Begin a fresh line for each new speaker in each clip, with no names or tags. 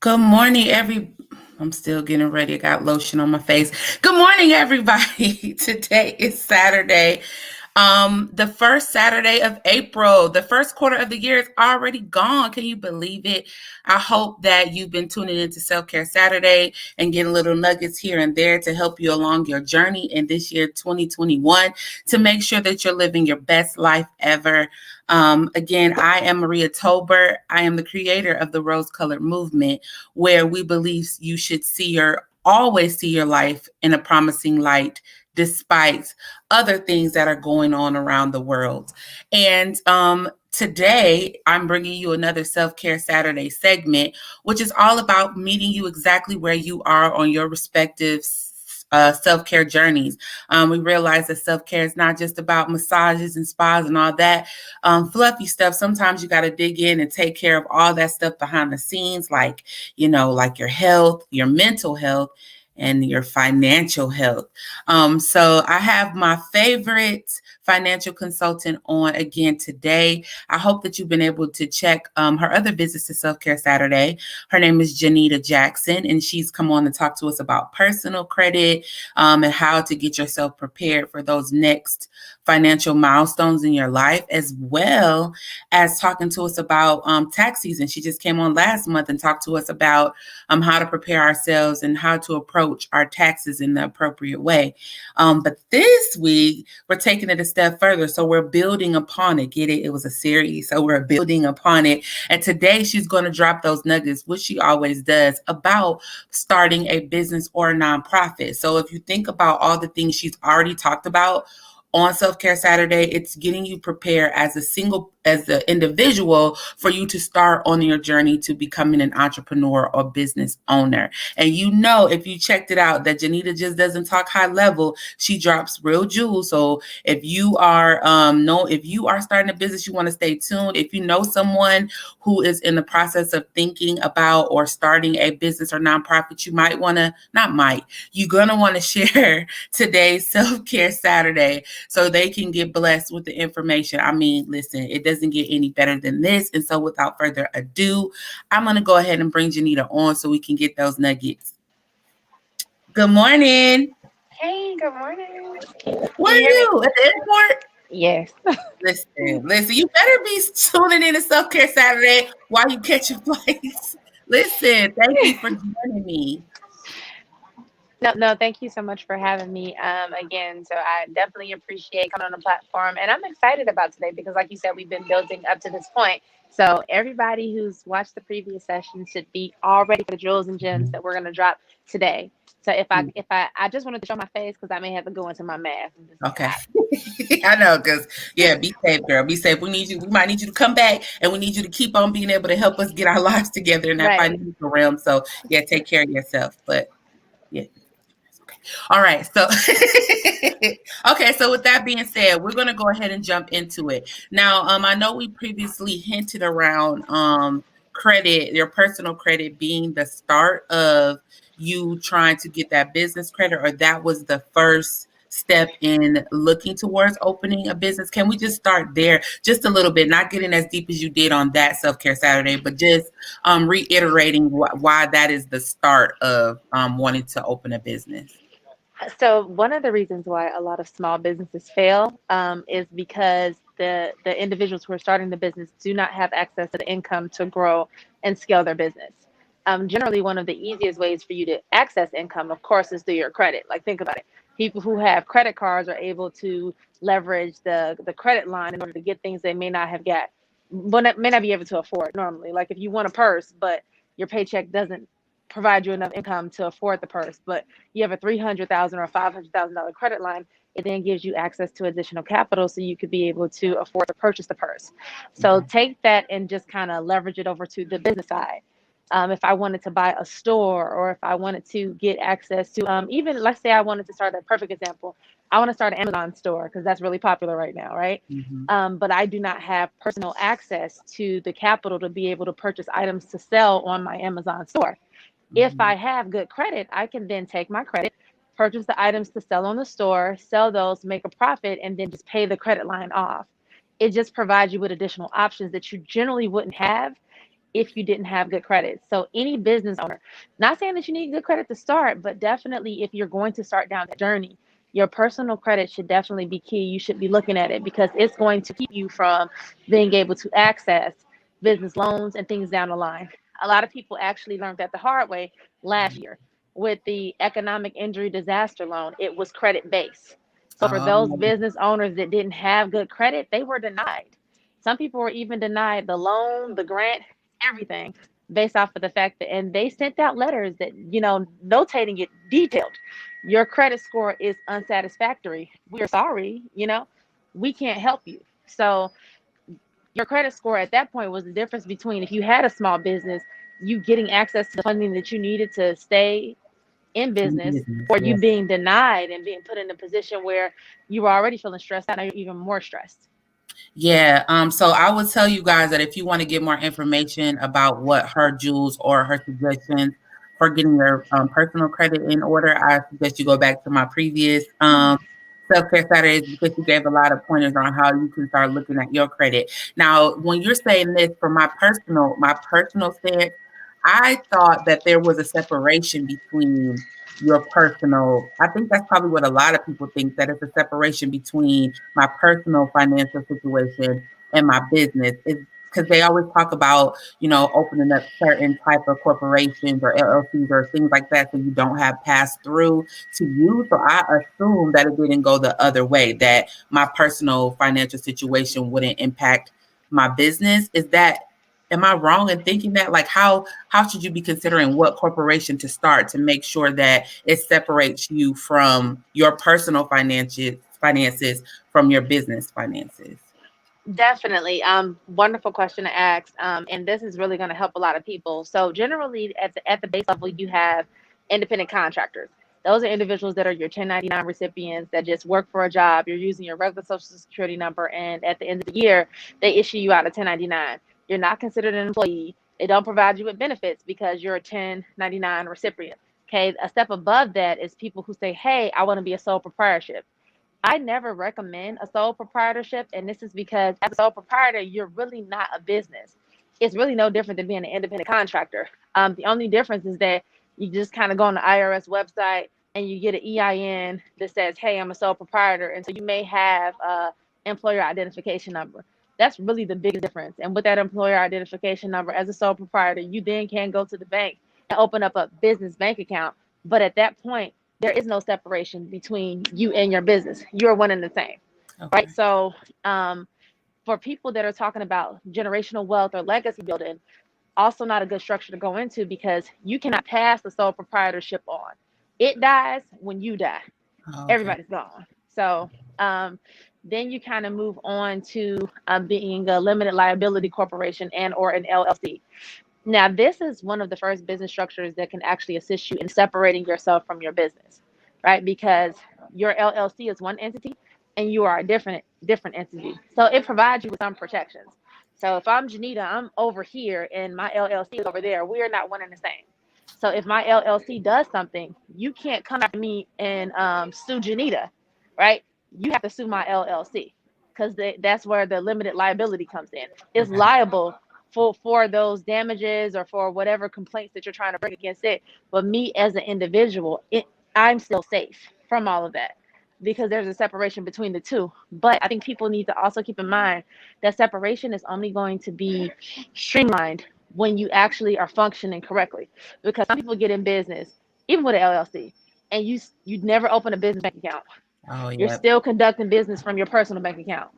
Good morning, I'm still getting ready. I got lotion on my face. Good morning, everybody. Today is Saturday. The first Saturday of April. The first quarter of the year is already gone. Can you believe it? I hope that you've been tuning into Self Care Saturday and getting little nuggets here and there to help you along your journey in this year 2021 to make sure that you're living your best life ever. Again, I am Maria Tolbert. I am the creator of the Rose Colored Movement, where we believe you should always see your life in a promising light, despite other things that are going on around the world. And today, I'm bringing you another Self-Care Saturday segment, which is all about meeting you exactly where you are on your respective self-care journeys. We realize that self-care is not just about massages and spas and all that fluffy stuff. Sometimes you got to dig in and take care of all that stuff behind the scenes, like your health, your mental health, and your financial health. So I have my favorite financial consultant on again today. I hope that you've been able to check her other visits to Self-Care Saturday. Her name is Janita Jackson, and she's come on to talk to us about personal credit and how to get yourself prepared for those next financial milestones in your life, as well as talking to us about tax season. She just came on last month and talked to us about how to prepare ourselves and how to approach our taxes in the appropriate way. But this week, we're taking it a step further. So we're building upon it. Get it? It was a series. So we're building upon it. And today she's going to drop those nuggets, which she always does, about starting a business or a nonprofit. So if you think about all the things she's already talked about on Self-Care Saturday, it's getting you prepared as the individual for you to start on your journey to becoming an entrepreneur or business owner. And if you checked it out, that Janita just doesn't talk high level. She drops real jewels. So if you are starting a business, you want to stay tuned. If you know someone who is in the process of thinking about or starting a business or nonprofit, you're going to want to share today's Self-Care Saturday so they can get blessed with the information. I mean, listen, it doesn't get any better than this. And so without further ado, I'm going to go ahead and bring Janita on so we can get those nuggets. Good morning.
Hey, good morning.
Where are you? At the airport?
Yes.
Listen, you better be tuning in to Self-Care Saturday while you catch your flights. Listen, thank you for joining me.
No, thank you so much for having me again. So I definitely appreciate coming on the platform. And I'm excited about today because, like you said, we've been building up to this point. So everybody who's watched the previous session should be all ready for the jewels and gems that we're going to drop today. So if I just wanted to show my face because I may have to go into my math.
Okay. I know, because be safe, girl. Be safe. We might need you to come back, and we need you to keep on being able to help us get our lives together in that financial realm. So take care of yourself. But okay. All right. So okay. So with that being said, we're gonna go ahead and jump into it. Now, I know we previously hinted around credit, your personal credit being the start of you trying to get that business credit, or that was the first step in looking towards opening a business. Can we just start there just a little bit, not getting as deep as you did on that Self-Care Saturday, but just reiterating why that is the start of wanting to open a business?
So one of the reasons why a lot of small businesses fail is because the individuals who are starting the business do not have access to the income to grow and scale their business. Generally, one of the easiest ways for you to access income, of course, is through your credit. Like, think about it. People who have credit cards are able to leverage the credit line in order to get things they may not have may not be able to afford normally. Like if you want a purse, but your paycheck doesn't provide you enough income to afford the purse, but you have a $300,000 or $500,000 credit line, it then gives you access to additional capital so you could be able to afford to purchase the purse. So take that and just kind of leverage it over to the business side. If I wanted to buy a store, or if I wanted to get access to even, let's say I wanted to start, a perfect example, I want to start an Amazon store because that's really popular right now, right? But I do not have personal access to the capital to be able to purchase items to sell on my Amazon store. If I have good credit, I can then take my credit, purchase the items to sell on the store, sell those, make a profit, and then just pay the credit line off. It just provides you with additional options that you generally wouldn't have if you didn't have good credit. So any business owner, not saying that you need good credit to start, but definitely if you're going to start down that journey, your personal credit should definitely be key. You should be looking at it because it's going to keep you from being able to access business loans and things down the line. A lot of people actually learned that the hard way last year with the economic injury disaster loan. It was credit based. So for those
Oh,
business owners that didn't have good credit, they were denied. Some people were even denied the loan, the grant, everything based off of the fact that, and they sent out letters that, notating it detailed. Your credit score is unsatisfactory. We're sorry, we can't help you. So your credit score at that point was the difference between if you had a small business, you getting access to the funding that you needed to stay in
in
business,
business,
or
yeah.
you being denied and being put in a position where you were already feeling stressed out, now you're even more stressed.
Yeah, so I would tell you guys that if you want to get more information about what her jewels or her suggestions for getting your personal credit in order, I suggest you go back to my previous self-care Saturdays because you gave a lot of pointers on how you can start looking at your credit. Now, when you're saying this from my personal stance, I thought that there was a separation between your personal. I think that's probably what a lot of people think, that it's a separation between my personal financial situation and my business. Is because they always talk about, opening up certain type of corporations or LLCs or things like that so you don't have pass through to you. So I assumed that it didn't go the other way, that my personal financial situation wouldn't impact my business. Am I wrong in thinking that? Like how should you be considering what corporation to start to make sure that it separates you from your personal finances from your business finances?
Definitely. Wonderful question to ask. And this is really going to help a lot of people. So generally at the base level, you have independent contractors. Those are individuals that are your 1099 recipients that just work for a job. You're using your regular social security number, and at the end of the year, they issue you out a 1099. You're not considered an employee. They don't provide you with benefits because you're a 1099 recipient. Okay. A step above that is people who say, hey, I want to be a sole proprietorship. I never recommend a sole proprietorship, and this is because as a sole proprietor, you're really not a business. It's really no different than being an independent contractor. The only difference is that you just kind of go on the IRS website and you get an EIN that says, "Hey, I'm a sole proprietor," and so you may have a employer identification number. That's really the biggest difference. And with that employer identification number, as a sole proprietor, you then can go to the bank and open up a business bank account. But at that point, there is no separation between you and your business. You're one and the same, right?
Okay.
So, um, for people that are talking about generational wealth or legacy building, also not a good structure to go into because you cannot pass the sole proprietorship on. It dies when you die.
Oh, okay.
Everybody's gone. So, um, then you kind of move on to being a limited liability corporation and or an LLC. Now, this is one of the first business structures that can actually assist you in separating yourself from your business, right? Because your LLC is one entity and you are a different entity. So it provides you with some protections. So if I'm Janita, I'm over here and my LLC is over there. We are not one and the same. So if my LLC does something, you can't come after me and sue Janita, right? You have to sue my LLC because that's where the limited liability comes in. It's
Okay.
liable for those damages or for whatever complaints that you're trying to bring against it. But me as an individual, I'm still safe from all of that because there's a separation between the two. But I think people need to also keep in mind that separation is only going to be streamlined when you actually are functioning correctly. Because some people get in business, even with an LLC, and you never open a business bank account.
Oh,
You're
yep.
still conducting business from your personal bank account.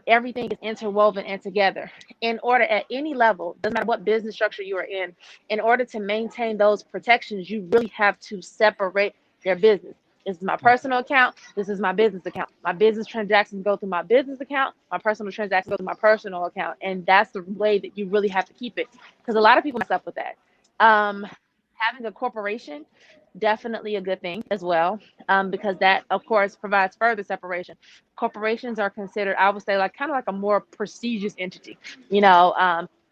Everything is interwoven and together. In order at any level, doesn't matter what business structure you are in order to maintain those protections, you really have to separate your business. This is my personal account. This is my business account. My business transactions go through my business account. My personal transactions go through my personal account. And that's the way that you really have to keep it. Because a lot of people mess up with that. Um, Having a corporation, definitely a good thing as well, because that of course provides further separation. Corporations are considered, I would say, like kind of like a more prestigious entity.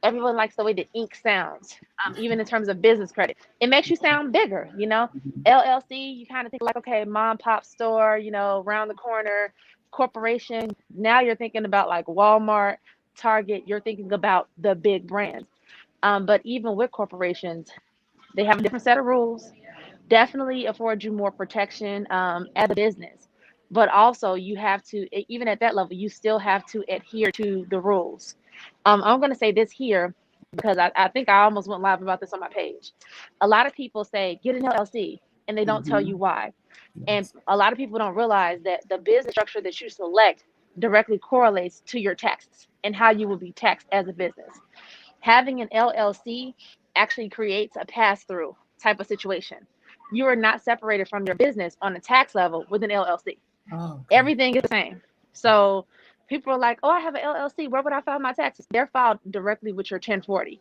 Everyone likes the way the ink sounds, even in terms of business credit. It makes you sound bigger.
Mhm.
LLC, you kind of think like, okay, mom pop store, around the corner. Corporation, now you're thinking about like Walmart, Target. You're thinking about the big brands. But even with corporations, they have a different set of rules. Definitely afford you more protection as a business. But also, you have to, even at that level, you still have to adhere to the rules. I'm going to say this here because I think I almost went live about this on my page. A lot of people say, get an LLC, and they don't tell
Mm-hmm.
you why. And
Yes.
a lot of people don't realize that the business structure that you select directly correlates to your taxes and how you will be taxed as a business. Having an LLC actually creates a pass through type of situation. You are not separated from your business on a tax level with an LLC.
Oh, okay.
Everything is the same. So people are like, oh, I have an LLC. Where would I file my taxes? They're filed directly with your 1040.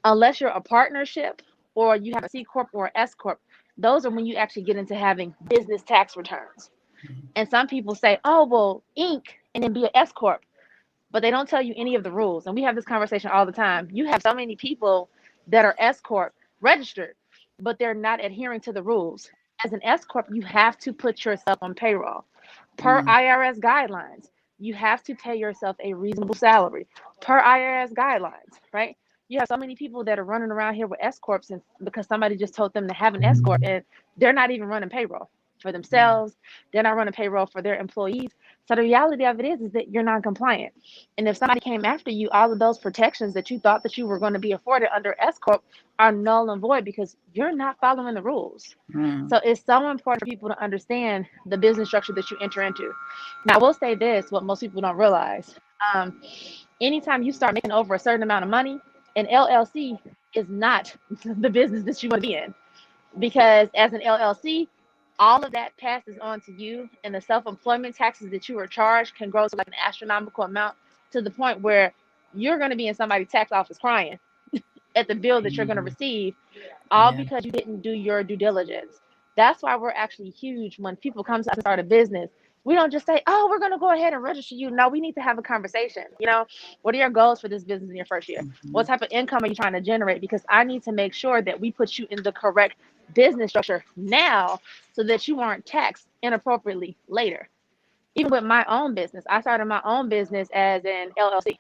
Unless you're a partnership or you have a C Corp or S Corp, those are when you actually get into having business tax returns. And some people say, oh, well, Inc. and then be an S Corp, but they don't tell you any of the rules. And we have this conversation all the time. You have so many people that are S Corp registered, but they're not adhering to the rules. As an S Corp, you have to put yourself on payroll. Per
Mm-hmm.
IRS guidelines, you have to pay yourself a reasonable salary. Per IRS guidelines, right? You have so many people that are running around here with S Corps and because somebody just told them to have an S Corp and they're not even running payroll for themselves. They're not running payroll for their employees. So the reality of it is that you're non-compliant. And if somebody came after you, all of those protections that you thought that you were going to be afforded under S Corp are null and void because you're not following the rules.
Mm-hmm.
So it's so important for people to understand the business structure that you enter into. Now, I will say this, what most people don't realize. Um, Anytime you start making over a certain amount of money, an LLC is not the business that you want to be in because as an LLC, all of that passes on to you, and the self-employment taxes that you are charged can grow to like an astronomical amount to the point where you're going to be in somebody's tax office crying at the bill that you're going to
Mm-hmm.
receive, all
Yeah.
because you didn't do your due diligence. That's why we're actually huge when people come to us to start a business. We don't just say, oh, we're going to go ahead and register you. No, we need to have a conversation. What are your goals for this business in your first year?
Mm-hmm.
What type of income are you trying to generate? Because I need to make sure that we put you in the correct business structure now so that you aren't taxed inappropriately later. Even with my own business, I started my own business as an LLC.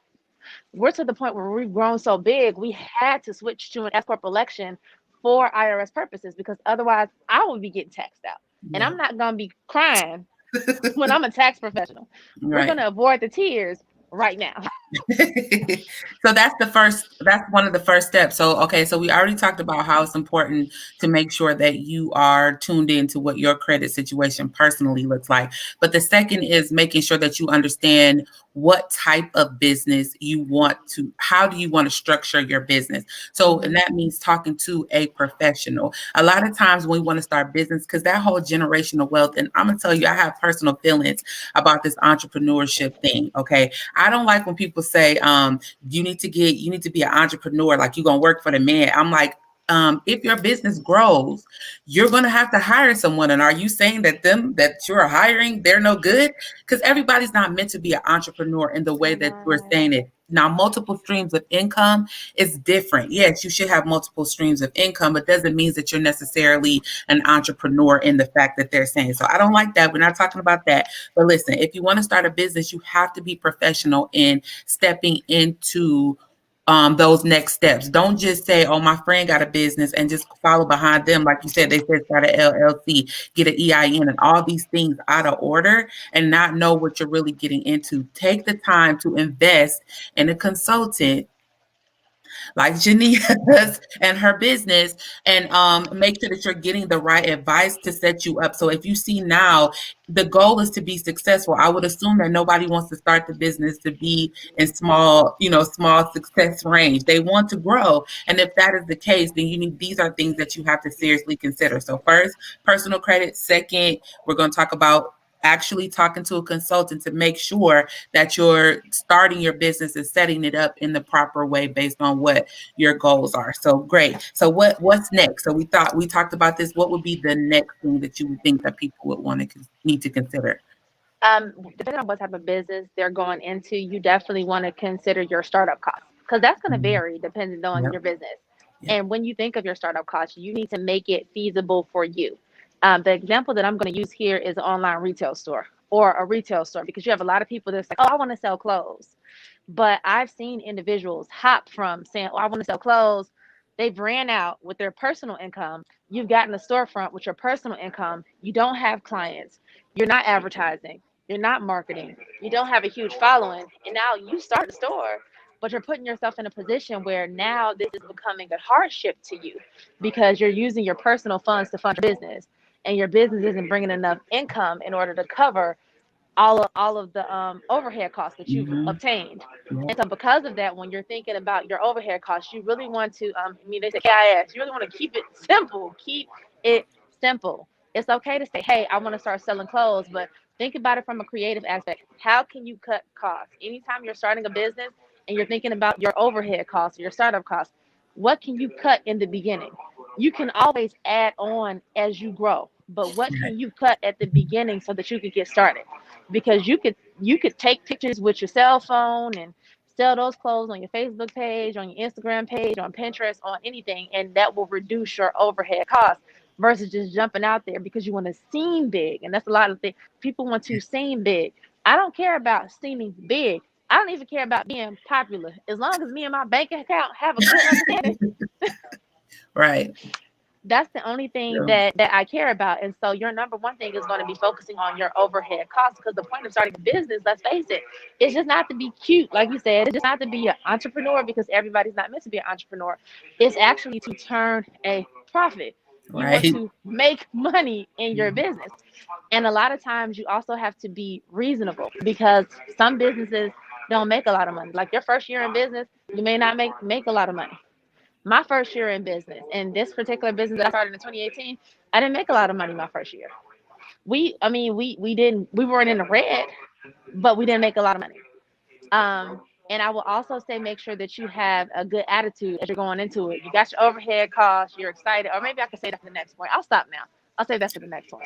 We're to the point where we've grown so big, we had to switch to an S corp election for IRS purposes because otherwise I would be getting taxed out. And
Yeah.
I'm not going to be crying when I'm a tax professional. We're going
Right.
to avoid the tears right now.
So that's one of the first steps. So okay, so we already talked about how it's important to make sure that you are tuned into what your credit situation personally looks like. But the second is making sure that you understand what type of business you want to, how do you want to structure your business? So, and
Mm-hmm.
that means talking to a professional. A lot of times when we want to start business, because that whole generational wealth, and I'm gonna tell you, I have personal feelings about this entrepreneurship thing. Okay. I don't like when people say, you need to be an entrepreneur, like you're gonna work for the man. I'm like, if your business grows, you're going to have to hire someone. And are you saying that them that you're hiring, they're no good? Because everybody's not meant to be an entrepreneur in the way
They're
that you're
not.
saying it. Now, multiple streams of income is different. Yes, you should have multiple streams of income, but doesn't mean that you're necessarily an entrepreneur in the fact that they're saying. So I don't like that. We're not talking about that. But listen, if you want to start a business, you have to be professional in stepping into those next steps. Don't just say, "Oh, my friend got a business," and just follow behind them. Like you said, they said start an LLC, get an EIN, and all these things out of order, and not know what you're really getting into. Take the time to invest in a consultant like Janita does and her business, and make sure that you're getting the right advice to set you up. So if you see now, the goal is to be successful. I would assume that nobody wants to start the business to be in small, small success range. They want to grow. And if that is the case, then these are things that you have to seriously consider. So first, personal credit. Second, we're going to talk about actually talking to a consultant to make sure that you're starting your business and setting it up in the proper way based on what your goals are. So great. So what's next? So we talked about this. What would be the next thing that you would think that people would want to need to consider?
Depending on what type of business they're going into, you definitely want to consider your startup costs because that's going to
Mhm.
vary depending on
Yep.
your business.
Yep.
And when you think of your startup costs, you need to make it feasible for you. The example that I'm going to use here is an online retail store or a retail store because you have a lot of people that's like, oh, I want to sell clothes. But I've seen individuals hop from saying, "Oh, I want to sell clothes." They've ran out with their personal income. You've gotten a storefront with your personal income. You don't have clients. You're not advertising. You're not marketing. You don't have a huge following. And now you start a store, but you're putting yourself in a position where now this is becoming a hardship to you because you're using your personal funds to fund your business, and your business isn't bringing enough income in order to cover all of the overhead costs that you've
Mm-hmm.
obtained.
Yep.
And so because of that, when you're thinking about your overhead costs, you really want to I mean, they say KIS, you really want to keep it simple. Keep it simple. It's okay to say, hey, I want to start selling clothes, but think about it from a creative aspect. How can you cut costs? Anytime you're starting a business and you're thinking about your overhead costs or your startup costs, what can you cut in the beginning? You can always add on as you grow, but what
Right.
can you cut at the beginning so that you can get started? Because you could take pictures with your cell phone and sell those clothes on your Facebook page, on your Instagram page, on Pinterest, on anything, and that will reduce your overhead costs versus just jumping out there because you want to seem big. And that's a lot of things. People want to seem big. I don't care about seeming big. I don't even care about being popular. As long as me and my bank account have a good understanding,
Right.
that's the only thing
True.
that I care about. And so your number one thing is going to be focusing on your overhead costs, because the point of starting a business, let's face it, it's just not to be cute, like you said. It's just not to be an entrepreneur, because everybody's not meant to be an entrepreneur. It's actually to turn a profit. You want
Right.
to make money in your
Mhm.
business. And a lot of times you also have to be reasonable, because some businesses don't make a lot of money. Like your first year in business, you may not make a lot of money. My first year in business, and this particular business that I started in 2018, I didn't make a lot of money my first year. We weren't in the red, but we didn't make a lot of money. And I will also say, make sure that you have a good attitude as you're going into it. You got your overhead costs, you're excited, or maybe I can say that for the next point. I'll stop now. I'll say that for the next one.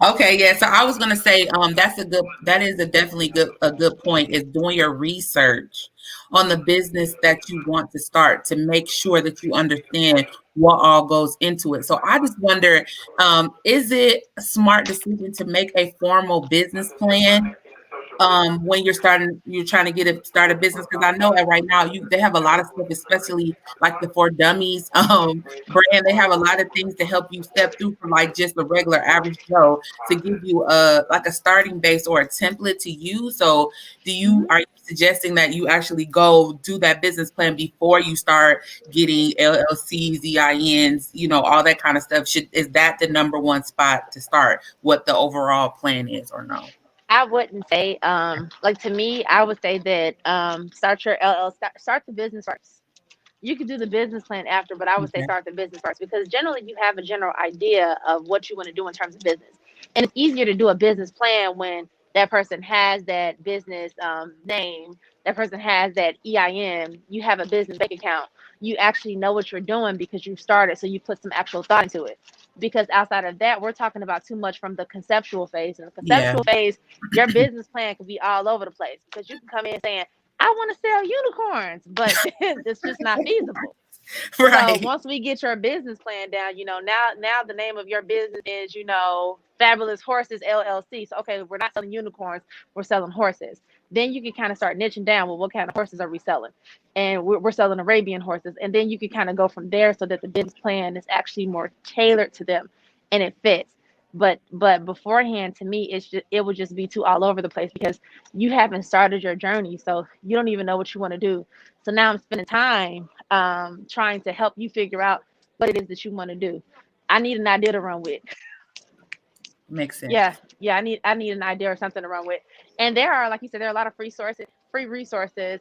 Okay, yeah. So I was gonna say, that is a definitely a good point, is doing your research on the business that you want to start to make sure that you understand what all goes into it. So I just wonder, is it a smart decision to make a formal business plan when you're trying to start a business? Because I know that right now they have a lot of stuff, especially like the For Dummies brand. They have a lot of things to help you step through from like just the regular average Joe, to give you a starting base or a template to use. So
Mm-hmm.
are you suggesting that you actually go do that business plan before you start getting LLCs, EINs, all that kind of stuff? Is that the number one spot to start, what the overall plan is, or no?
I wouldn't say, like, to me, I would say that start your LL, start the business first. You could do the business plan after, but I would say
Okay.
start the business first, because generally you have a general idea of what you want to do in terms of business. And it's easier to do a business plan when that person has that business name, that person has that EIN, you have a business bank account, you actually know what you're doing because you've started, so you put some actual thought into it. Because outside of that, we're talking about too much from the conceptual phase. In the
Yeah.
conceptual phase, your business plan could be all over the place, because you can come in saying, I want to sell unicorns, but it's just not feasible. So
Right.
once we get your business plan down, now the name of your business is, Fabulous Horses LLC. So okay, we're not selling unicorns, we're selling horses. Then you can kind of start niching down. Well, what kind of horses are we selling? And we're selling Arabian horses. And then you can kind of go from there, so that the business plan is actually more tailored to them and it fits. But beforehand, to me, it would just be too all over the place, because you haven't started your journey, so you don't even know what you want to do. So now I'm spending time trying to help you figure out what it is that you want to do. I need an idea to run with.
Makes sense.
Yeah, I need an idea or something to run with. And there are, like you said, there are a lot of free resources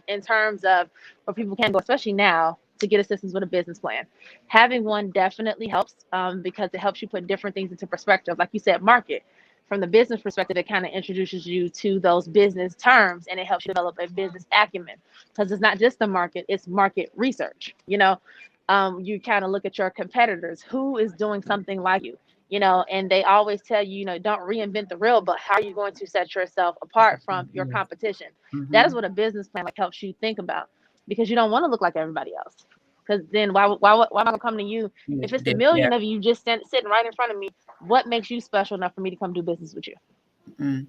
in terms of where people can go, especially now, to get assistance with a business plan. Having one definitely helps, because it helps you put different things into perspective. Like you said, market. From the business perspective, it kind of introduces you to those business terms, and it helps you develop a business acumen, because it's not just the market, it's market research. You kind of look at your competitors, who is doing something like you, and they always tell you, don't reinvent the wheel, but how are you going to set yourself apart from your
Yes.
competition? That is
Mhm.
what a business plan like helps you think about, because you don't want to look like everybody else. Because then why am I gonna come to you if it's a
Yeah.
million of you just sitting right in front of me? What makes you special enough for me to come do business with you?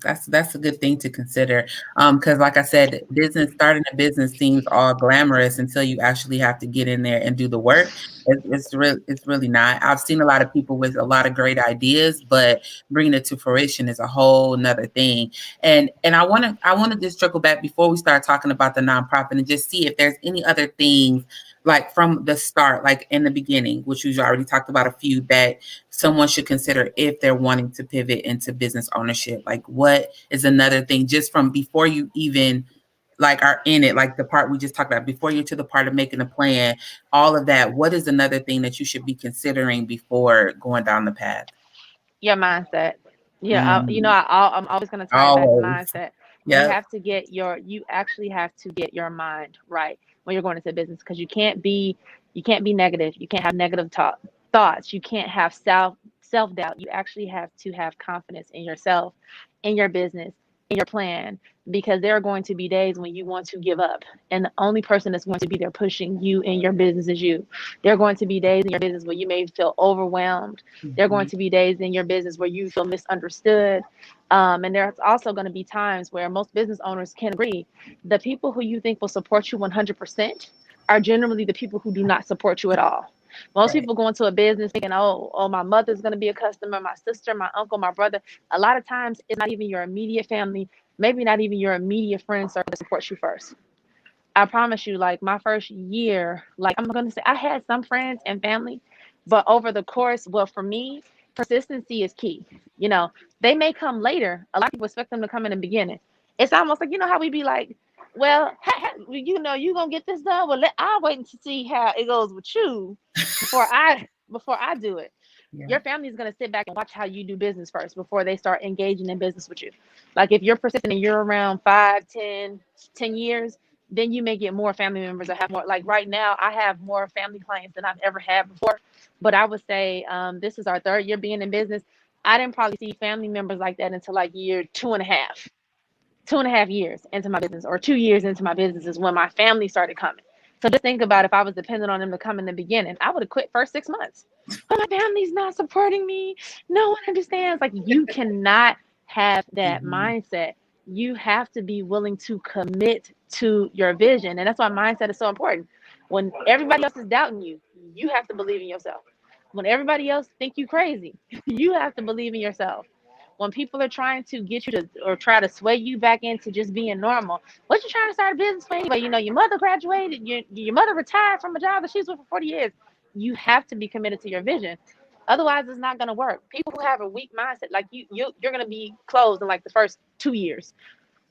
That's a good thing to consider. Because like I said, starting a business seems all glamorous until you actually have to get in there and do the work. It's really not. I've seen a lot of people with a lot of great ideas, but bringing it to fruition is a whole nother thing. And I want to just circle back before we start talking about the nonprofit and just see if there's any other things like from the start, like in the beginning, which we've already talked about a few that someone should consider if they're wanting to pivot into business ownership. Like, what is another thing just from before you even like are in it, like the part we just talked about, before you're to the part of making a plan, all of that, what is another thing that you should be considering before going down the path?
Your mindset. Yeah,
Mm,
I'm always going to tie it back to
always.
mindset.
Yep.
You actually have to get your mind right when you're going into business, because you can't be negative. You can't have negative thoughts. You can't have self doubt. You actually have to have confidence in yourself, in your business, in your plan, because there are going to be days when you want to give up, and the only person that's going to be there pushing you in your business is you. There are going to be days in your business where you may feel overwhelmed. There are going
Mhm.
to be days in your business where you feel misunderstood. And there's also going to be times where most business owners can agree the people who you think will support you 100% are generally the people who do not support you at all. Most
Right.
people go into a business thinking, oh, my mother's going to be a customer, my sister, my uncle, my brother. A lot of times, it's not even your immediate family, maybe not even your immediate friends are going to support you first. I promise you, like my first year, like I'm gonna say I had some friends and family, but over the course, well, for me, consistency is key. You know, they may come later. A lot of people expect them to come in the beginning. It's almost like, how we be like, well, you gonna get this done. Well, I'll wait to see how it goes with you before I do it.
Yeah.
Your family is going to sit back and watch how you do business first before they start engaging in business with you. Like if you're persistent and you're around 5, 10 years, then you may get more family members or have more. Like right now, I have more family clients than I've ever had before. But I would say this is our third year being in business. I didn't probably see family members like that until like year 2.5. 2.5 years into my business, or 2 years into my business, is when my family started coming. So just think about if I was dependent on them to come in the beginning, I would have quit first 6 months. But my family's not supporting me. No one understands. Like you cannot have that
Mhm.
mindset. You have to be willing to commit to your vision. And that's why mindset is so important. When everybody else is doubting you, you have to believe in yourself. When everybody else think you crazy, you have to believe in yourself. When people are trying to get you to or try to sway you back into just being normal, what you trying to start a business for anyway? Your mother graduated, your mother retired from a job that she's with for 40 years. You have to be committed to your vision. Otherwise, it's not going to work. People who have a weak mindset, like you're going to be closed in like the first 2 years.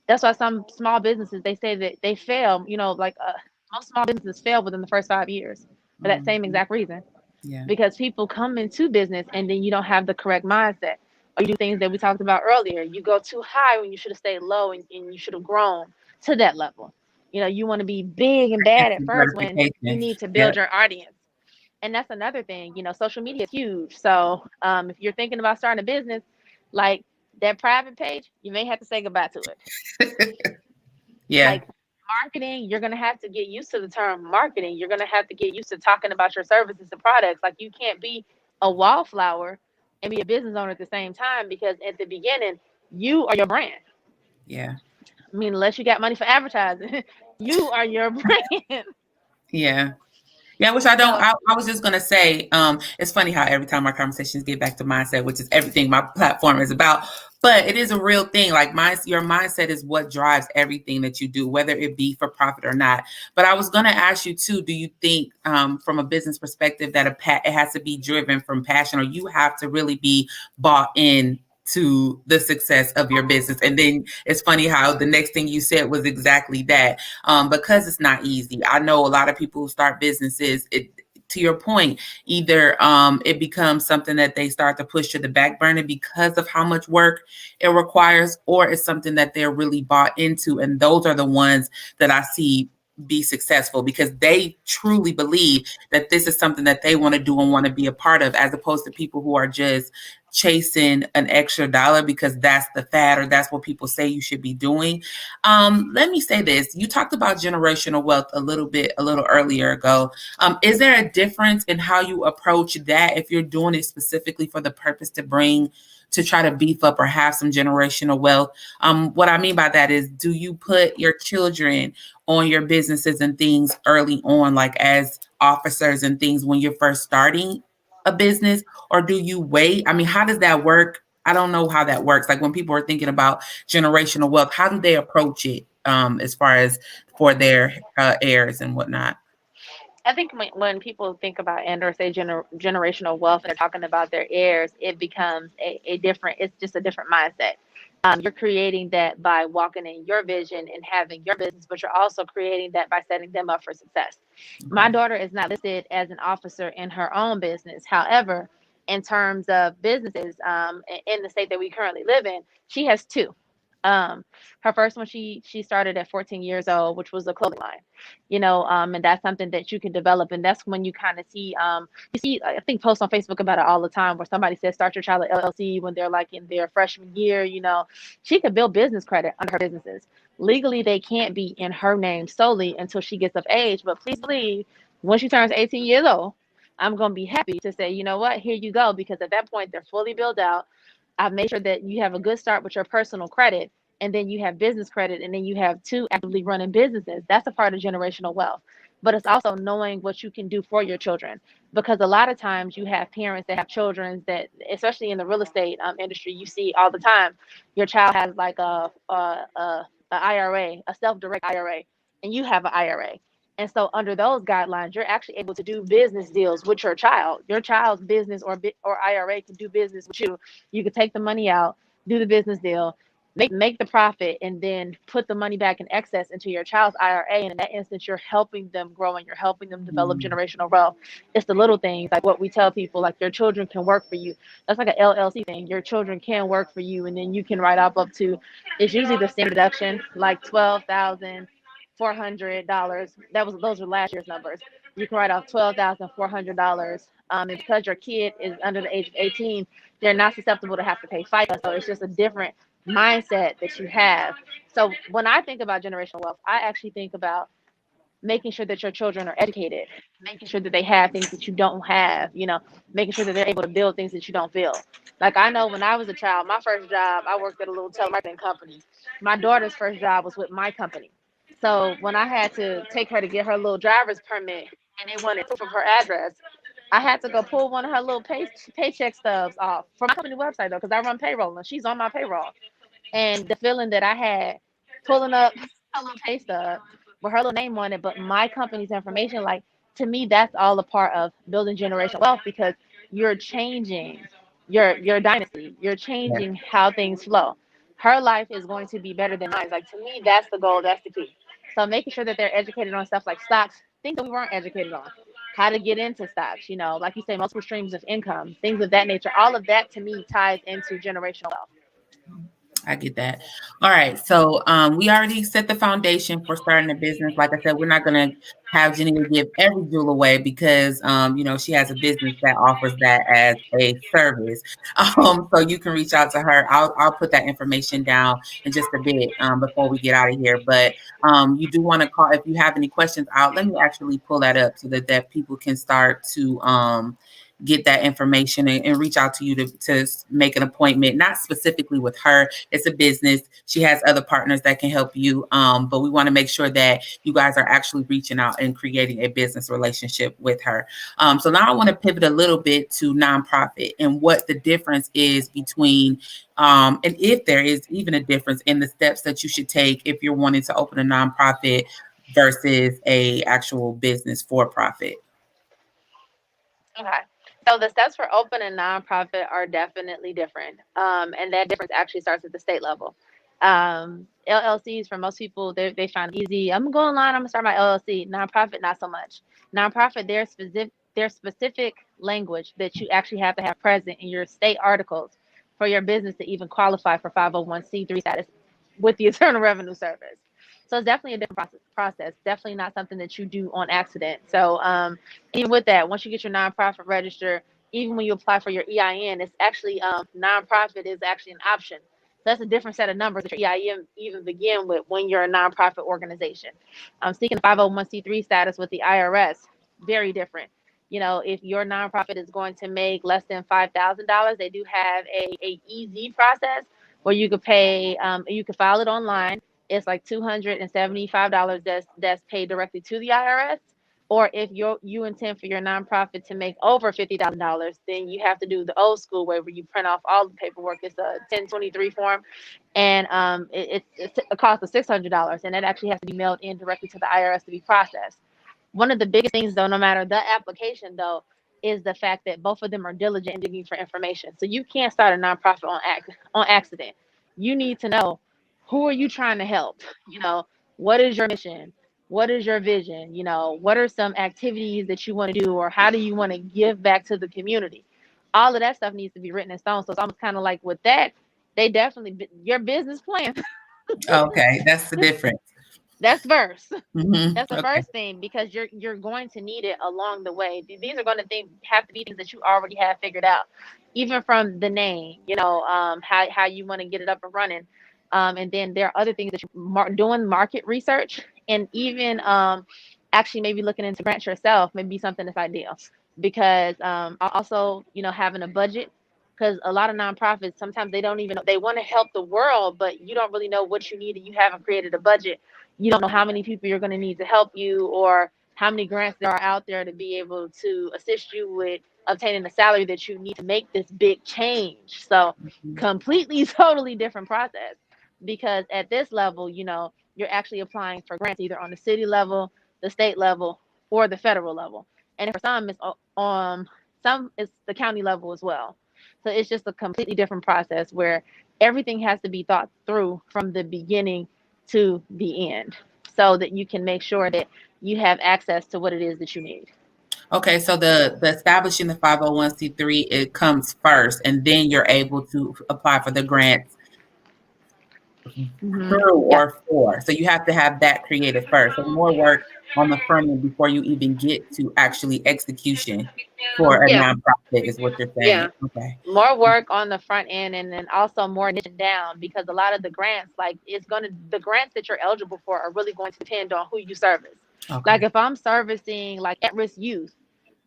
That's why some small businesses, they say that they fail. Most small businesses fail within the first 5 years for that same
Mhm.
exact reason,
Yeah.
because people come into business and then you don't have the correct mindset, or you do things that we talked about earlier. You go too high when you should have stayed low, and you should have grown to that level. You want to be big and bad at
Instant
first when you
gratification.
need to build
Yep.
your audience. And that's another thing. Social media is huge. So if you're thinking about starting a business, like that private page, you may have to say goodbye to it.
Yeah.
Like marketing, you're going to have to get used to the term marketing. You're going to have to get used to talking about your services and products. Like you can't be a wallflower and be a business owner at the same time, because at the beginning, you are your brand.
Yeah.
I mean, unless you got money for advertising, you are your brand.
Yeah. Yeah, which I don't.
So
I was just gonna say, it's funny how every time our conversations get back to mindset, which is everything my platform is about. But it is a real thing. Like your mindset is what drives everything that you do, whether it be for profit or not. But I was gonna ask you too. Do you think, from a business perspective, that it has to be driven from passion, or you have to really be bought in to the success of your business? And then it's funny how the next thing you said was exactly that, because it's not easy. I know a lot of people who start businesses. To your point, either it becomes something that they start to push to the back burner because of how much work it requires, or it's something that they're really bought into. And those are the ones that I see be successful because they truly believe that this is something that they want to do and want to be a part of, as opposed to people who are just chasing an extra dollar because that's the fad or that's what people say you should be doing. Let me say this. You talked about generational wealth a little earlier ago. Is there a difference in how you approach that if you're doing it specifically for the purpose to try to beef up or have some generational wealth? What I mean by that is, do you put your children on your businesses and things early on, like as officers and things when you're first starting a business, or do you wait? I mean, how does that work? I don't know how that works. Like when people are thinking about generational wealth, how do they approach it as far as for their heirs and whatnot?
I think when people think about and or say generational wealth and they're talking about their heirs, it becomes a different, it's just a different mindset. You're creating that by walking in your vision and having your business, but you're also creating that by setting them up for success. My
Okay.
daughter is not listed as an officer in her own business. However, in terms of businesses in the state that we currently live in, she has two. Um, Her first one she started at 14 years old, which was a clothing line, and that's something that you can develop, and that's when you kind of see you see, I think, posts on Facebook about it all the time where somebody says start your child at LLC when they're like in their freshman year. She could build business credit under her businesses. Legally they can't be in her name solely until she gets of age, but please believe when she turns 18 years old, I'm going to be happy to say, you know what, here you go, because at that point they're fully built out. I've made sure that you have a good start with your personal credit, and then you have business credit, and then you have two actively running businesses. That's a part of generational wealth. But it's also knowing what you can do for your children, because a lot of times you have parents that have children that, especially in the real estate industry, you see all the time. Your child has like a IRA, a self-direct IRA, and you have an IRA. And so under those guidelines, you're actually able to do business deals with your child. Your child's business or IRA can do business with you. You could take the money out, do the business deal, make the profit, and then put the money back in excess into your child's IRA. And in that instance, you're helping them grow and you're helping them develop
Mm,
generational wealth. It's the little things like what we tell people, like your children can work for you. That's like an LLC thing. Your children can work for you, and then you can write off up to, it's usually the standard deduction, like $12,400. Those were last year's numbers. You can write off $12,400. And because your kid is under the age of 18, they're not susceptible to have to pay FICA. So it's just a different mindset that you have. So when I think about generational wealth, I actually think about making sure that your children are educated, making sure that they have things that you don't have, making sure that they're able to build things that you don't build. Like I know when I was a child, my first job, I worked at a little telemarketing company. My daughter's first job was with my company. So when I had to take her to get her little driver's permit and they wanted proof of her address, I had to go pull one of her little paycheck stubs off for my company website though, because I run payroll and she's on my payroll. And the feeling that I had pulling up a little pay stub with her little name on it, but my company's information, like, to me, that's all a part of building generational wealth, because you're changing your dynasty. You're
yeah.
changing how things flow. Her life is going to be better than mine. Like, to me, that's the goal. That's the key. So making sure that they're educated on stuff like stocks, things that we weren't educated on, how to get into stocks, like you say, multiple streams of income, things of that nature. All of that to me ties into generational wealth.
I get that. All right. So we already set the foundation for starting a business. Like I said, we're not going to have Janita give every jewel away because, she has a business that offers that as a service. So you can reach out to her. I'll put that information down in just a bit before we get out of here. But you do want to call if you have any questions out. Let me actually pull that up so that people can start to get that information and reach out to you to make an appointment, not specifically with her. It's a business. She has other partners that can help you. But we want to make sure that you guys are actually reaching out and creating a business relationship with her. So now I want to pivot a little bit to nonprofit and what the difference is between, and if there is even a difference in the steps that you should take if you're wanting to open a nonprofit versus a actual business for profit.
Okay. So the steps for opening a nonprofit are definitely different. And that difference actually starts at the state level. LLCs, for most people, they find it easy. I'm going to go online, I'm going to start my LLC. Nonprofit, not so much. Nonprofit, there's specific language that you actually have to have present in your state articles for your business to even qualify for 501c3 status with the Internal Revenue Service. So it's definitely a different process. Definitely not something that you do on accident. So even with that, once you get your nonprofit registered, even when you apply for your EIN, it's actually nonprofit is actually an option. So that's a different set of numbers that your EIN even begin with when you're a nonprofit organization. Seeking a 501c3 status with the IRS, very different. If your nonprofit is going to make less than $5,000, they do have a easy process where you could file it online. It's like $275 that's paid directly to the IRS. Or if you intend for your nonprofit to make over $50,000, then you have to do the old school way where you print off all the paperwork. It's a 1023 form, and it's a cost of $600, and it actually has to be mailed in directly to the IRS to be processed. One of the biggest things, though, no matter the application, though, is the fact that both of them are diligent in digging for information. So you can't start a nonprofit on accident. You need to know, who are you trying to help. What is your mission? What is your vision? What are some activities that you want to do, or how do you want to give back to the community? All of that stuff needs to be written in stone. So it's almost kind of like with that, they definitely your business plan.
Okay, that's the difference.
That's first. That's the
Okay.
first thing, because you're going to need it along the way. These are going to have to be things that you already have figured out, even from the name. How you want to get it up and running, and then there are other things that doing market research, and even actually maybe looking into grants yourself may be something that's ideal, because also having a budget. Because a lot of nonprofits, sometimes they don't even know, they want to help the world, but you don't really know what you need, and you haven't created a budget. You don't know how many people you're going to need to help you, or how many grants there are out there to be able to assist you with obtaining the salary that you need to make this big change. So completely totally different process, because at this level, you're actually applying for grants either on the city level, the state level, or the federal level. And for some it's on some it's the county level as well. So it's just a completely different process where everything has to be thought through from the beginning to the end, so that you can make sure that you have access to what it is that you need.
Okay, so the establishing the 501c3, it comes first, and then you're able to apply for the grants through
Yep.
or for. So you have to have that created first. So more work on the front end before you even get to actually execution for a
Yeah.
nonprofit is what you're saying.
Yeah.
Okay.
More work on the front end, and then also more niching down, because a lot of the grants, like the grants that you're eligible for are really going to depend on who you service. Like
Okay.
if I'm servicing like at-risk youth,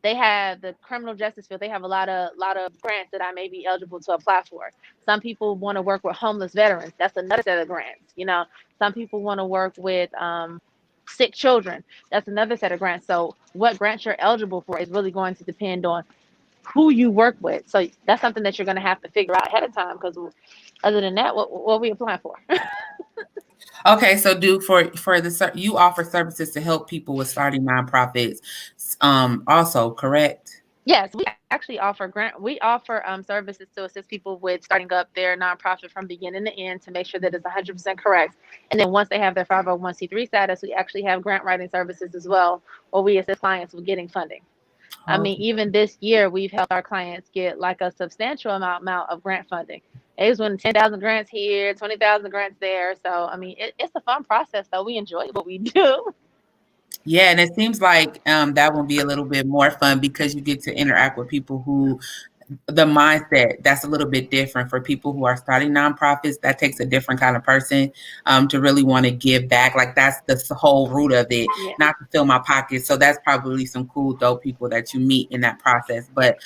they have the criminal justice field. They have a lot of grants that I may be eligible to apply for. Some people want to work with homeless veterans. That's another set of grants. Some people want to work with sick children. That's another set of grants. So what grants you're eligible for is really going to depend on who you work with. So that's something that you're going to have to figure out ahead of time. Because other than that, what are we applying for?
Okay, so do for you offer services to help people with starting nonprofits, also, correct?
Yes, we actually offer grant. We offer services to assist people with starting up their nonprofit from beginning to end, to make sure that it's 100% correct. And then once they have their 501c3 status, we actually have grant writing services as well, where we assist clients with getting funding. I mean,
Okay.
even this year, we've helped our clients get like a substantial amount of grant funding. It was winning 10,000 grants here, 20,000 grants there. So, I mean, it's a fun process, though. We enjoy what we do.
Yeah, and it seems like that will be a little bit more fun because you get to interact with people who the mindset that's a little bit different for people who are starting nonprofits. That takes a different kind of person to really want to give back. Like that's the whole root of it,
Yeah.
not to fill my pockets. So that's probably some cool, dope people that you meet in that process. But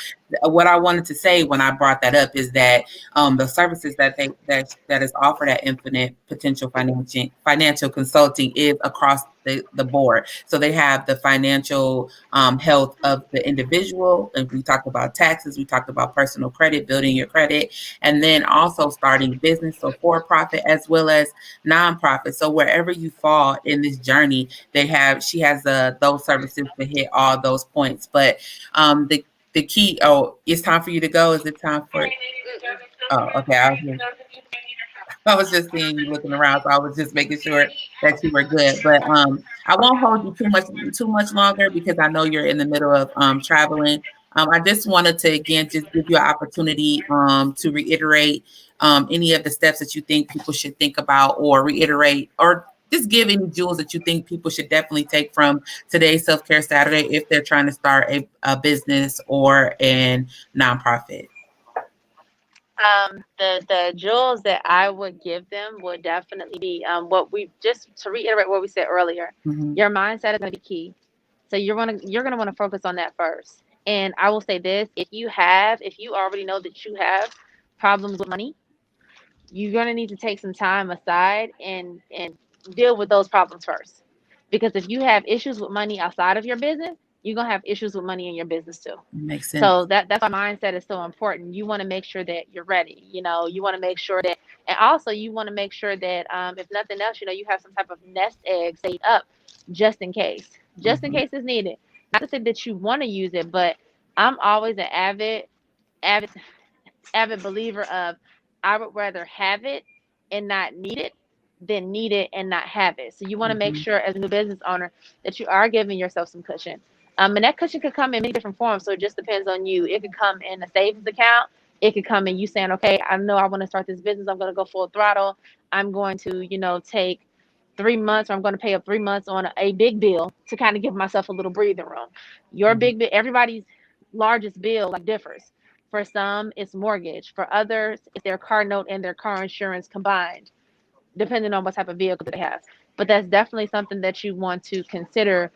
what I wanted to say when I brought that up is that the services that is offered at Infinite Potential Financial Consulting is across the board. So they have the financial health of the individual. And we talked about taxes, we talked about personal credit, building your credit, and then also starting business, so for profit as well as nonprofit. So wherever you fall in this journey, she has those services to hit all those points. But the key. Oh, it's time for you to go. Is it time for? Oh, okay. I was just seeing you looking around, so I was just making sure that you were good. But I won't hold you too much longer because I know you're in the middle of traveling. I just wanted to again just give you an opportunity to reiterate any of the steps that you think people should think about, or reiterate or just give any jewels that you think people should definitely take from today's Self-Care Saturday if they're trying to start a business or a nonprofit.
The jewels that I would give them would definitely be what we just to reiterate what we said earlier.
Mm-hmm.
Your mindset is going to be key. So you're gonna want to focus on that first. And I will say this: if you already know that you have problems with money, you're gonna need to take some time aside and deal with those problems first. Because if you have issues with money outside of your business, you're gonna have issues with money in your business too.
Makes
So
sense.
that's why mindset is so important. You want to make sure that you're ready. You want to make sure that, and also you want to make sure that if nothing else, you have some type of nest egg saved up just in
Mm-hmm.
case it's needed. Not to say that you want to use it, but I'm always an avid avid believer of I would rather have it and not need it than need it and not have it. So you want to make
Mm-hmm.
sure as a new business owner that you are giving yourself some cushion. And that cushion could come in many different forms. So it just depends on you. It could come in a savings account. It could come in you saying, okay, I know I want to start this business. I'm going to go full throttle. I'm going to, take 3 months, or I'm going to pay up 3 months on a big bill to kind of give myself a little breathing room. Your
Mm-hmm.
big bill, everybody's largest bill like differs. For some, it's mortgage. For others, it's their car note and their car insurance combined, depending on what type of vehicle that they have. But that's definitely something that you want to consider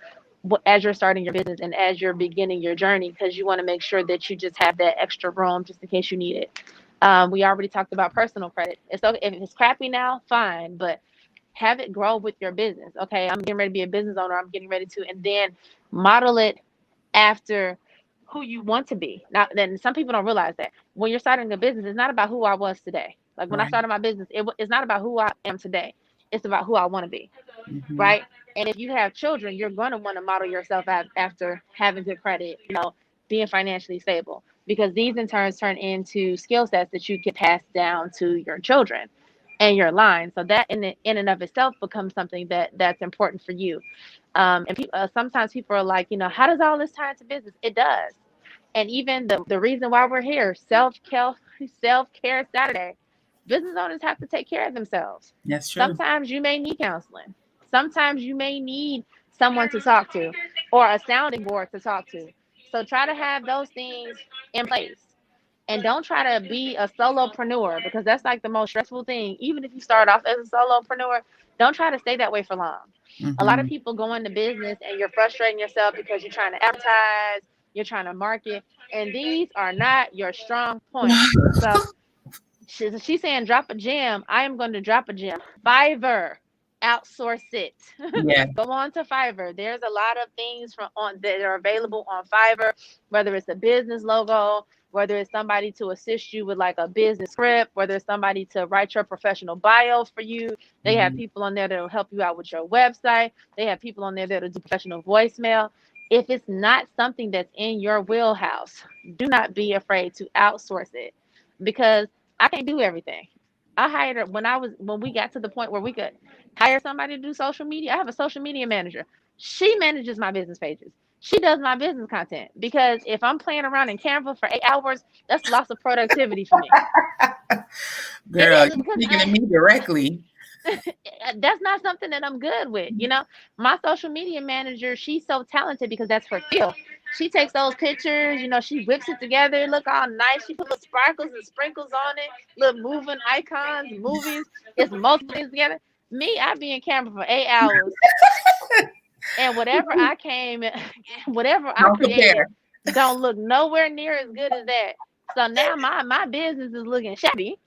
as you're starting your business and as you're beginning your journey, because you want to make sure that you just have that extra room just in case you need it. We already talked about personal credit. It's okay if it's crappy now, fine, but have it grow with your business. Okay, I'm getting ready to be a business owner. I'm getting ready to, and then model it after who you want to be. Now, then some people don't realize that when you're starting a business, it's not about who I was today. Like when I
Right.
started my business, it's not about who I am today. It's about who I want to be,
Mm-hmm.
right? And if you have children, you're going to want to model yourself after having good credit, being financially stable, because these in turn into skill sets that you can pass down to your children and your line. So that in and of itself becomes something that's important for you. And sometimes people are like, how does all this tie into business? It does. And even the reason why we're here, self care Saturday, business owners have to take care of themselves.
That's true.
Sometimes you may need counseling. Sometimes you may need someone to talk to or a sounding board to talk to. So try to have those things in place. And don't try to be a solopreneur, because that's like the most stressful thing. Even if you start off as a solopreneur, don't try to stay that way for long. A lot of
Mm-hmm.
people go into business and you're frustrating yourself because you're trying to advertise, you're trying to market, and these are not your strong points. So she's saying drop a gem. I am going to drop a gem. Fiverr, outsource it.
Yeah.
Go on to Fiverr. There's a lot of things that are available on Fiverr, whether it's a business logo, whether it's somebody to assist you with like a business script, whether it's somebody to write your professional bio for you. They have
Mm-hmm.
people on there that will help you out with your website. They have people on there that will do professional voicemail. If it's not something that's in your wheelhouse, do not be afraid to outsource it, because I can't do everything. I hired her when we got to the point where we could hire somebody to do social media. I have a social media manager. She manages my business pages. She does my business content, because if I'm playing around in Canva for 8 hours, that's loss of productivity for me. It
Girl,
is,
you're
because
speaking to me directly.
that's not something that I'm good with. My social media manager, she's so talented because that's her field. She takes those pictures, she whips it together, look all nice. She put little sparkles and sprinkles on it, little moving icons, movies. It's multiple things together. Me, I be in camera for 8 hours, and whatever I
Don't
created
compare.
don't look nowhere near as good as that. So now my business is looking shabby,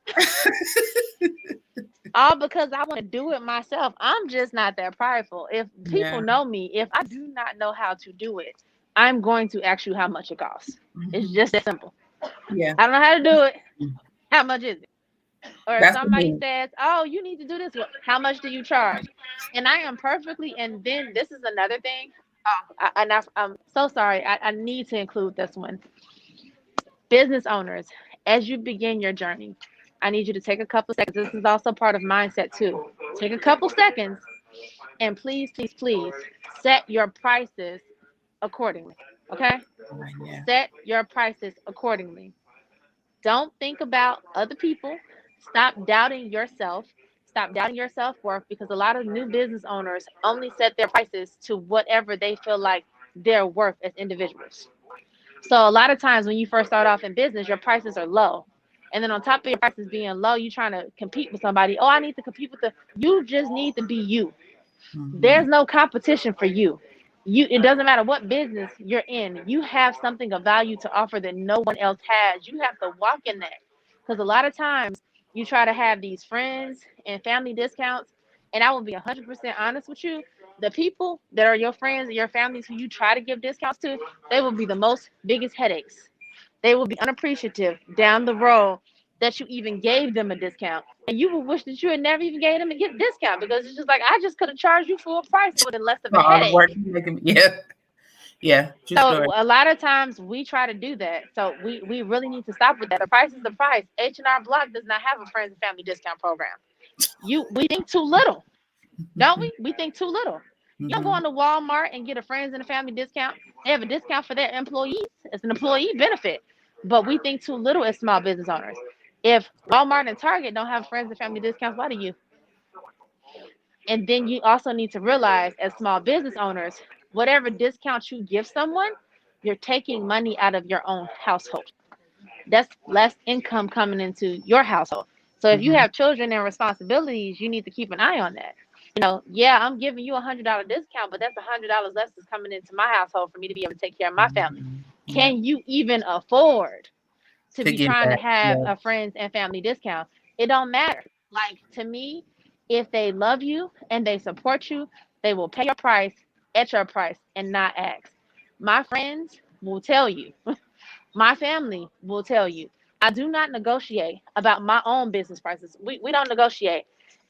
all because I want to do it myself. I'm just not that prideful. If people
Yeah.
know me, if I do not know how to do it, I'm going to ask you how much it costs. It's
Mm-hmm.
just that simple.
Yeah.
I don't know how to do it. How much is it? Or if
That's the
somebody
move.
says, "Oh, you need to do this," how much do you charge? And I am perfectly. And then this is another thing. Oh, I'm so sorry. I need to include this one. Business owners, as you begin your journey, I need you to take a couple seconds. This is also part of mindset too. Take a couple seconds and please, please, please set your prices accordingly. Okay?
Yeah.
Set your prices accordingly. Don't think about other people. Stop doubting yourself. stop doubting your self-worth, because a lot of new business owners only set their prices to whatever they feel like they're worth as individuals. So a lot of times when you first start off in business, your prices are low. And then on top of your prices being low, you're trying to compete with somebody. Oh, I need to compete with the, you just need to be you.
Mm-hmm.
There's no competition for you. It doesn't matter what business you're in. You have something of value to offer that no one else has. You have to walk in that. Because a lot of times you try to have these friends and family discounts, and I will be 100% honest with you. The people that are your friends and your families who you try to give discounts to, they will be the most biggest headaches. They will be unappreciative down the road that you even gave them a discount. And you will wish that you had never even gave them a discount, because it's just like, I just could have charged you full price. It would have been less of a
For all the work
headache.
you making. Yeah. Yeah. True story.
So a lot of times we try to do that. So we really need to stop with that. The price is the price. H&R Block does not have a friends and family discount program. We think too little, don't we? We think too little. You don't go
Mm-hmm.
into Walmart and get a friends and a family discount. They have a discount for their employees. It's an employee benefit. But we think too little as small business owners. If Walmart and Target don't have friends and family discounts, why do you? And then you also need to realize, as small business owners, whatever discount you give someone, you're taking money out of your own household. That's less income coming into your household. So if you
Mm-hmm.
have children and responsibilities, you need to keep an eye on that. Yeah, I'm giving you $100 discount, but that's $100 less that's coming into my household for me to be able to take care of my family.
Mm-hmm. Yeah.
Can you even afford to
To
be
get
trying to
that.
have
Yeah.
a friends and family discount? It don't matter. Like, to me, if they love you and they support you, they will pay your price at your price and not ask. My friends will tell you, my family will tell you, I do not negotiate about my own business prices. We don't negotiate.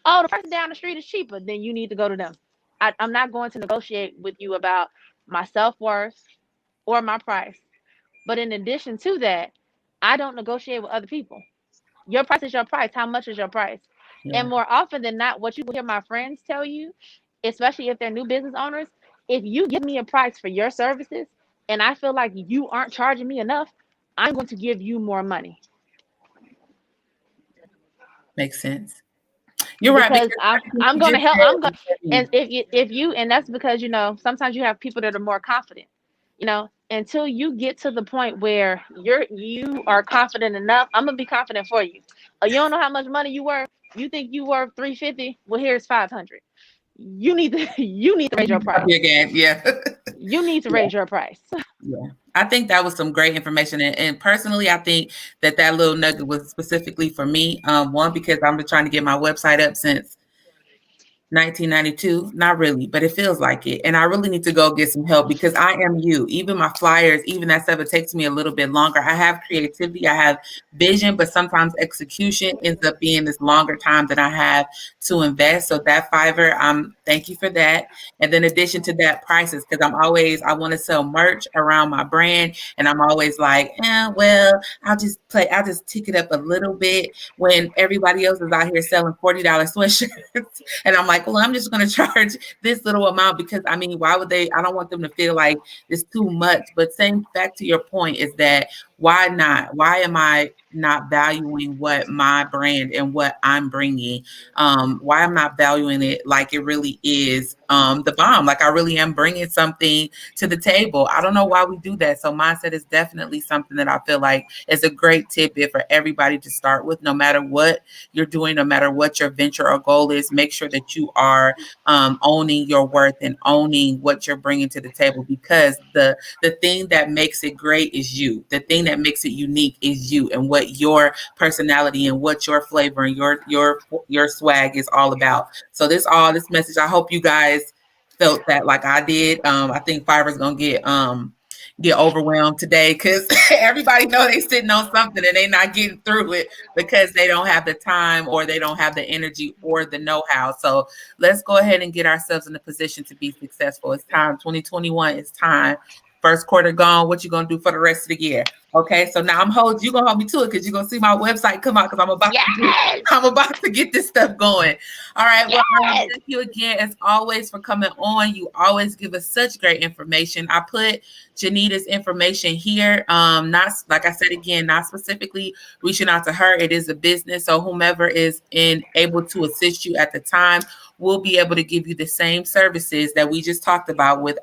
Oh, the person down the street is cheaper, then you need to go to them. I'm not going to negotiate with you about my self worth or my price. But in addition to that, I don't negotiate with other people. Your price is your price. How much is your price? And
Yeah.
more often than not, what you will hear my friends tell you, especially if they're new business owners, if you give me a price for your services and I feel like you aren't charging me enough, I'm going to give you more money,
Makes sense. You're right,
because
because everything
I'm
you
going to
just
help. I'm
said
going,
is
and
heavy.
if you, and that's because sometimes you have people that are more confident. Until you get to the point where you are confident enough, I'm gonna be confident for you. You don't know how much money you worth. You think you worth 350? Well, here's 500. You need to raise your
Up
price.
your game. Yeah.
You need to
Yeah.
raise your price.
Yeah. I think that was some great information. And personally, I think that that little nugget was specifically for me. One, because I'm been trying to get my website up since 1992, not really, but it feels like it. And I really need to go get some help because I am you. Even my flyers, even that stuff, it takes me a little bit longer. I have creativity, I have vision, but sometimes execution ends up being this longer time that I have to invest. So that Fiverr, thank you for that. And then in addition to that, prices, because I want to sell merch around my brand. And I'm always like, well, I'll just tick it up a little bit when everybody else is out here selling $40 sweatshirts. And I'm like, well, I'm just going to charge this little amount because I mean, why would they? I don't want them to feel like it's too much. But saying back to your point is that why not? Why am I not valuing what my brand and what I'm bringing? Why I'm not valuing it like it really is the bomb? Like I really am bringing something to the table. I don't know why we do that. So mindset is definitely something that I feel like is a great tidbit for everybody to start with, no matter what you're doing, no matter what your venture or goal is. Make sure that you are owning your worth and owning what you're bringing to the table, because the thing that makes it great is you. The thing that makes it unique is you and what your personality and what your flavor and your swag is all about. So this message, I hope you guys felt that like I did. I think Fiverr's gonna get overwhelmed today because everybody know they sitting on something and they not getting through it because they don't have the time or they don't have the energy or the know-how. So let's go ahead and get ourselves in a position to be successful. It's time. 2021 is time First quarter gone. What you gonna do for the rest of the year? Okay, so now you're gonna hold me to it because you're gonna see my website come out because
Yes.
I'm about to get this stuff going. All right. Well,
Yes.
thank you again as always for coming on. You always give us such great information. I put Janita's information here. Not like I said again, not specifically reaching out to her. It is a business, so whomever is able to assist you at the time will be able to give you the same services that we just talked about with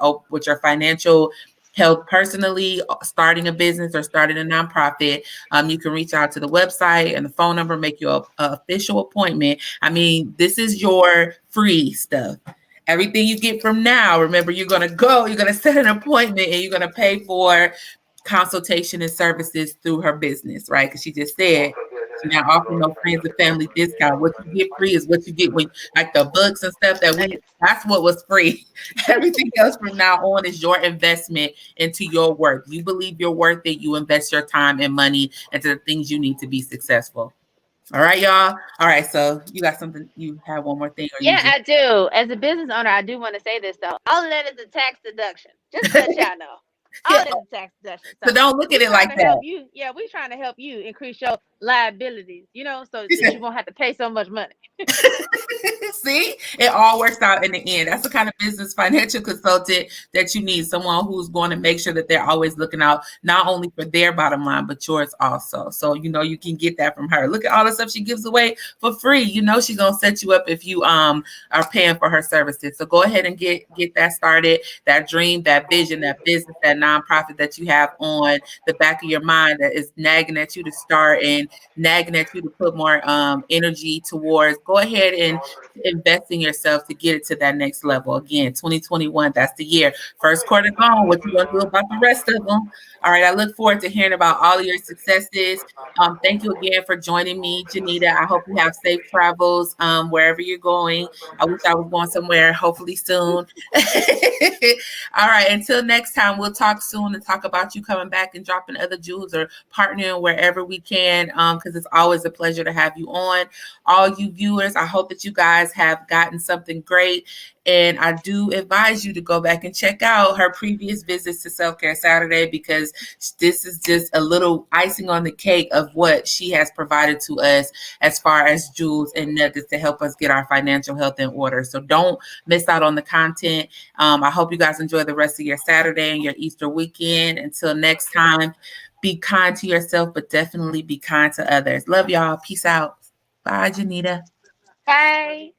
your financial health personally, starting a business or starting a nonprofit. You can reach out to the website and the phone number, make you a official appointment. I mean, this is your free stuff. Everything you get from now, remember, you're going to set an appointment and you're going to pay for consultation and services through her business, right? Because she just said she's not offering no friends and family discount. What you get free is what you get when, like the books and stuff that's what was free. Everything else from now on is your investment into your worth. You believe you're worth it. You invest your time and money into the things you need to be successful. All right, y'all. All right. So you got something, you have one more thing or you
Yeah,
just,
I do. As a business owner, I do want to say this though. All of that is a tax deduction. Just to let y'all know. All
yeah.
of it is a tax deduction.
So
So
don't look
we
at it
trying
like
to help
that.
you. Yeah, we trying to help you increase your liabilities, so that you won't have to pay so much money.
See, it all works out in the end. That's the kind of business financial consultant that you need. Someone who's going to make sure that they're always looking out not only for their bottom line, but yours also. So, you can get that from her. Look at all the stuff she gives away for free. She's going to set you up if you are paying for her services. So go ahead and get that started. That dream, that vision, that business, that nonprofit that you have on the back of your mind that is nagging at you to start and nagging at you to put more energy towards. Go ahead and invest in yourself to get it to that next level. Again, 2021, that's the year. First quarter gone. What you gonna do about the rest of them? All right. I look forward to hearing about all of your successes. Thank you again for joining me, Janita. I hope you have safe travels wherever you're going. I wish I was going somewhere, hopefully soon. All right. Until next time, we'll talk soon and talk about you coming back and dropping other jewels or partnering wherever we can, because it's always a pleasure to have you on. All you viewers, I hope that you guys have gotten something great. And I do advise you to go back and check out her previous visits to Self Care Saturday, because this is just a little icing on the cake of what she has provided to us as far as jewels and nuggets to help us get our financial health in order. So don't miss out on the content. I hope you guys enjoy the rest of your Saturday and your Easter weekend. Until next time, be kind to yourself, but definitely be kind to others. Love y'all. Peace out. Bye, Janita.
Bye.